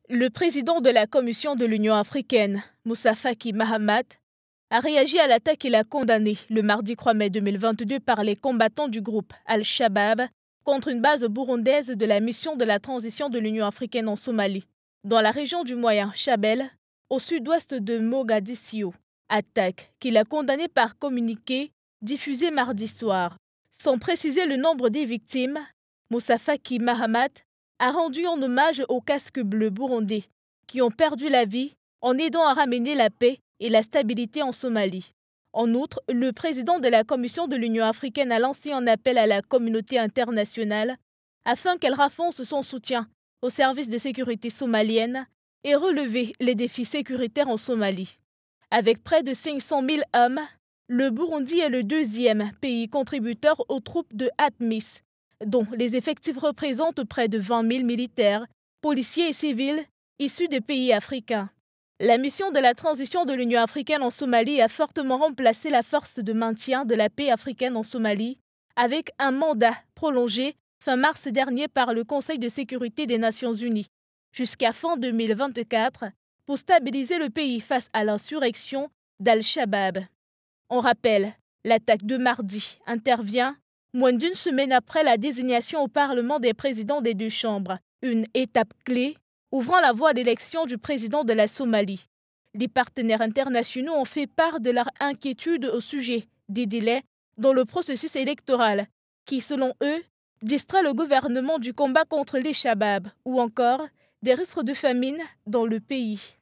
Le président de la Commission de l'Union africaine, Moussa Faki Mahamat, a réagi à l'attaque qu'il a condamnée le mardi 3 mai 2022 par les combattants du groupe Al-Shabaab contre une base burundaise de la mission de la transition de l'Union africaine en Somalie, dans la région du Moyen Shabelle, au sud-ouest de Mogadiscio. Attaque qu'il a condamnée par communiqué diffusé mardi soir. Sans préciser le nombre des victimes, Moussa Faki Mahamat a rendu en hommage aux casques bleus burundais qui ont perdu la vie en aidant à ramener la paix et la stabilité en Somalie. En outre, le président de la Commission de l'Union africaine a lancé un appel à la communauté internationale afin qu'elle renforce son soutien aux services de sécurité somaliennes et relever les défis sécuritaires en Somalie. Avec près de 500 000 hommes, le Burundi est le deuxième pays contributeur aux troupes de ATMIS, dont les effectifs représentent près de 20 000 militaires, policiers et civils issus des pays africains. La mission de la transition de l'Union africaine en Somalie a fortement remplacé la force de maintien de la paix africaine en Somalie avec un mandat prolongé fin mars dernier par le Conseil de sécurité des Nations Unies jusqu'à fin 2024 pour stabiliser le pays face à l'insurrection d'Al-Shabaab. On rappelle, l'attaque de mardi intervient moins d'une semaine après la désignation au Parlement des présidents des deux chambres, une étape clé ouvrant la voie à l'élection du président de la Somalie. Les partenaires internationaux ont fait part de leur inquiétude au sujet des délais dans le processus électoral qui, selon eux, distrait le gouvernement du combat contre les Shabab ou encore des risques de famine dans le pays.